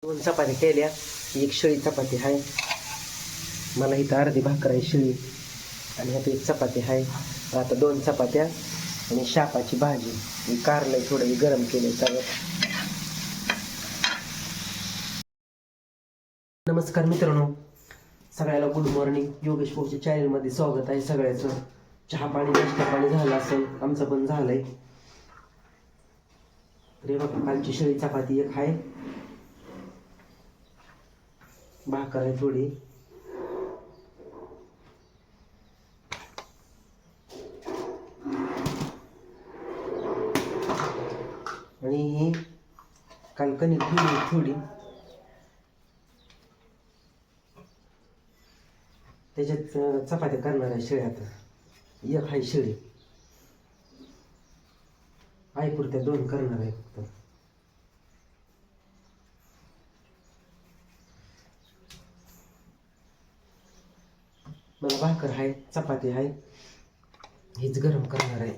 2 चपात्या केल्या, एक शिळी चपाती आहे. मला इथं अर्धी भाकर आहे शिळी आणि ह्यात एक चपाती आहे. आता 2 चपात्या आणि शापाची भाजी. मी कारलंय थोडं गरम केलंय तव्यात. नमस्कार मित्रांनो, सगळ्याला गुड मॉर्निंग. योगेश भाऊच्या चॅनलमध्ये स्वागत आहे सगळ्याचं. चहा पाणी नाश्ता पाणी झालं असेल, आमचं पण झालंय. तर बघा, कालची शिळी चपाती एक आहे, भाकर आहे थोडी. आणि काल कणिक ठेवली थोडी, त्याच्यात चपात्या करणार आहे शिळ्या. आता एक आहे शिळी, आई पुरत्या 2 करणार आहे फक्त. मला भाकर आहे, चपाती आहे, हेच गरम करणार आहे.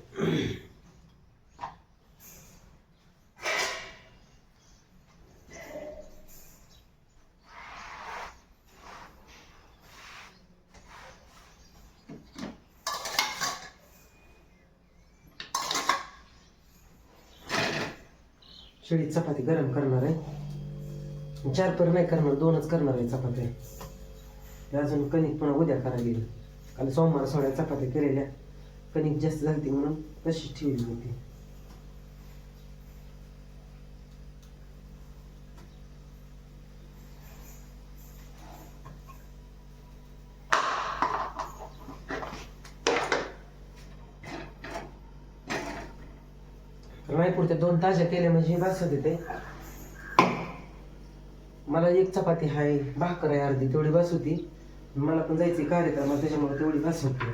शिळी चपाती गरम करणार आहे. 4 पर नाही करणार, 2च करणार आहे चपात्या. अजून कणिक पुन्हा उद्या करायला गेली. काल सोमवार सोळ्या चपात्या केलेल्या, कणिक जास्त झाली म्हणून तशीच ठेवली होती. रायपूरच्या 2 ताज्या केल्या म्हणजे बस होते ते. मला एक चपाती आहे, भाकर आहे अर्धी, तेवढी बस होती. मला पण जायची कार्यक्रमात, त्याच्यामुळे तेवढी बस होती.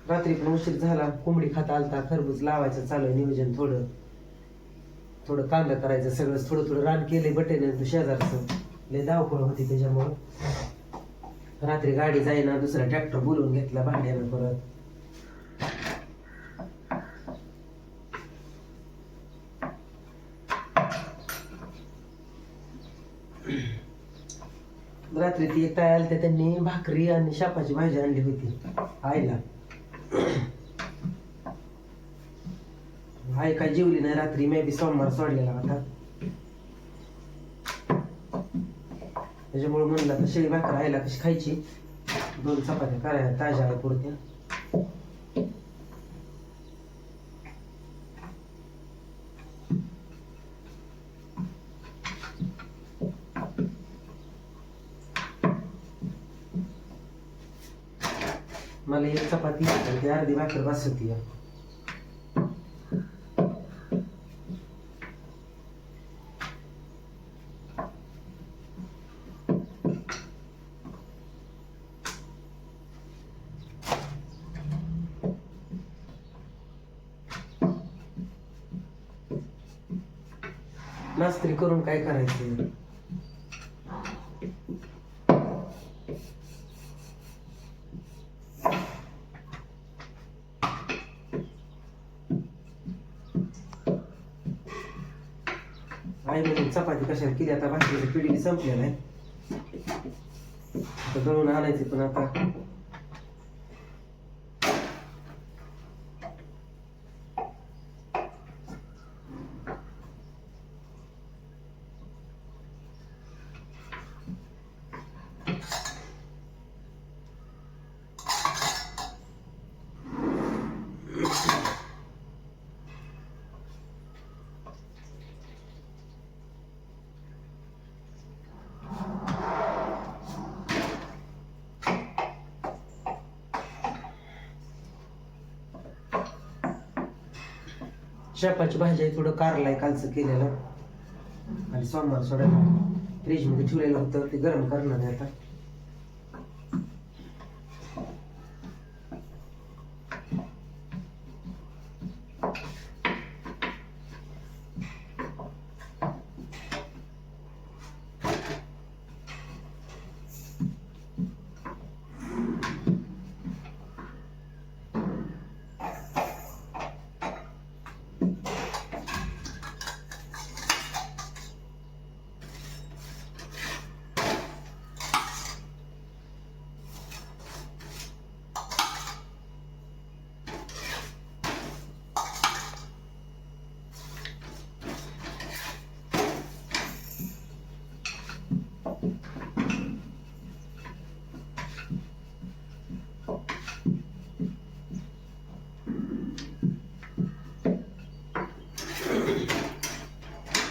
रात्री पण उशीर झाला, कोंबडी खाता आलता, खरबूज लावायचं चालू आहे नियोजन. थोडं थोडं कांदा करायचं, सगळं थोडं थोडं रान केले बटेन शेजारचं. लय धावपळ होती त्याच्यामुळं रात्री गाडी जाईना, दुसरा ट्रॅक्टर बोलवून घेतला भाड्यानं परत. रात्री ती एक काय आलते, त्यांनी भाकरी आणि शापाची भाजी आणली होती आईला. आई काय जेवली नाही रात्री, मी बी सोमवार सोडलेला होता, त्याच्यामुळे म्हणलं आता शिळी भाकर आईला कशी खायची. 2 चपात्या करायला ताज्या आहे पुरत्या. मला एक चपाती आणि ती अर्धी भाकर बस होती. नास्त्री करून काय करायचं. आई म्हणून चपाती कशाला केली, आता भाकरीची पिढी संपलेला आहे, आता दळून आणायचे. पण आता शेपाची भाजी आहे, थोडं कारलाय कालचं केलेलं आणि सोमवार सोडायला फ्रीजमध्ये ठेवलेलं होतं, ते गरम करणार आहे आता.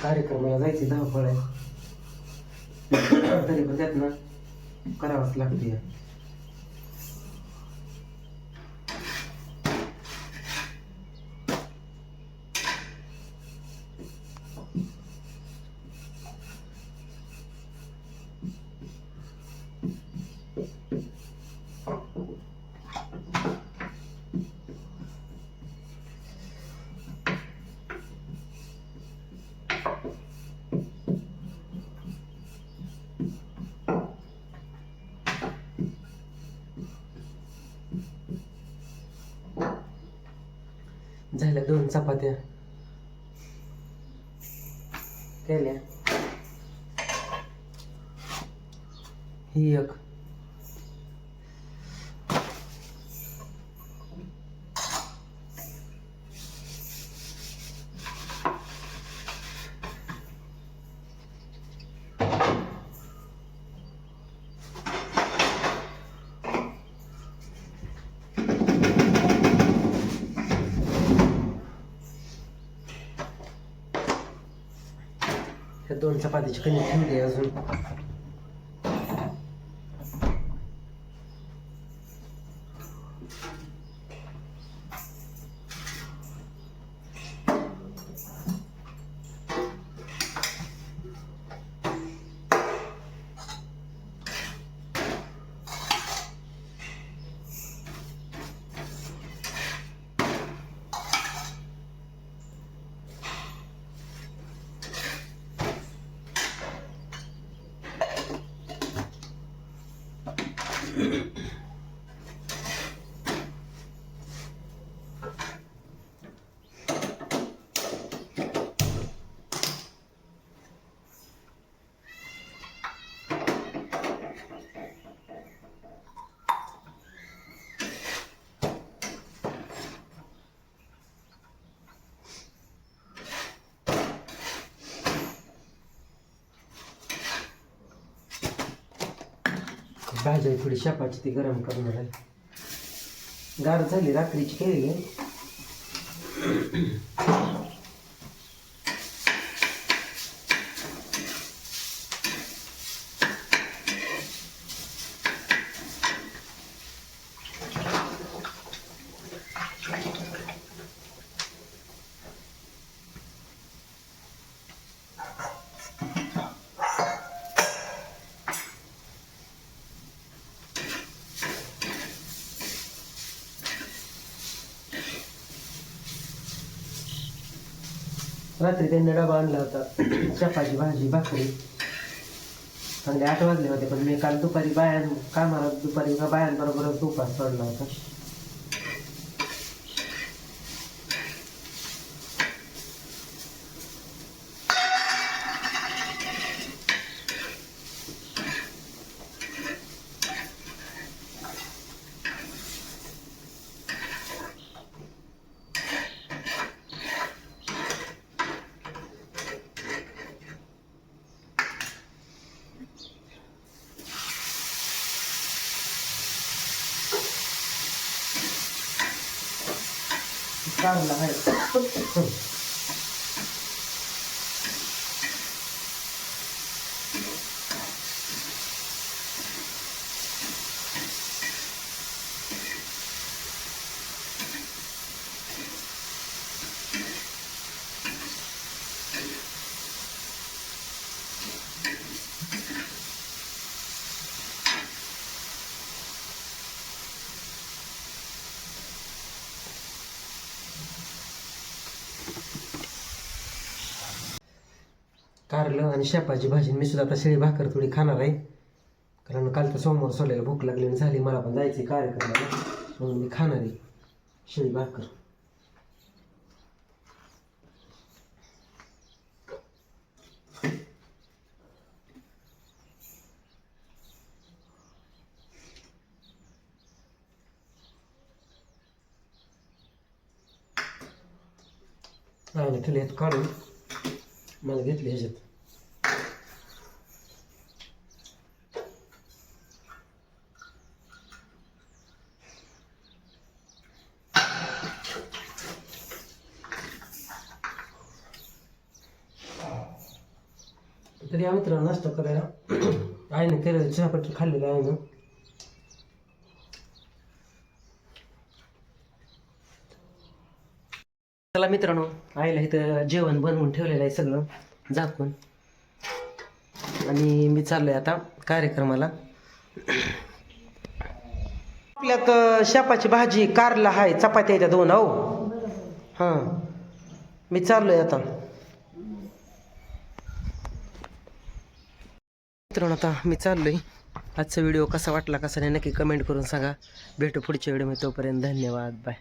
कार्यक्रमाला जायची धावपळ आहे. तरी पण त्यातनं करावंच लागते. झाल्या 2 चपात्या केल्या. ही एक ह्या 2 चपातीची कणिक ठेवली अजून. भाजी थोडी शेपाची ती गरम करणार आहे. गार झाली रात्रीची केलेली. रात्री त्यांनी डबा आणला होता, चपाती भाजी भाकरी. चांगले 8 वाजले होते, पण मी काल दुपारी दुपारी बायांबरोबरच उपास सोडला होता. चांगला आहे. कारलं आणि शेपाची भाजी. मी सुद्धा आता शिळी भाकर थोडी खाणार आहे, कारण काल तर सोमवार सोडायला भूक लागली झाली. मला पण जायची कार्यक्रमाला, म्हणून मी खाणार आहे शिळी भाकर. आणि ठेवले काढून मला घेतली ह्याच्यात. तर या मित्रांनो नाश्ता करायला आईने केलेलं चहापत्ती खाल्लेलं आहे ना. चला मित्रांनो, आईला इथं जेवण बनवून ठेवलेलं आहे सगळं झाकून, आणि मी चाललोय आता कार्यक्रमाला. आपल्यात शेपाची भाजी, कारला आहे, चपात्या त्या 2. हो हां, मी चाललोय आता. मित्रांनो आता मी चाललोय. आजचा व्हिडिओ कसा वाटला कसा नाही नक्की कमेंट करून सांगा. भेटू पुढच्या व्हिडिओमध्ये, तोपर्यंत धन्यवाद, बाय.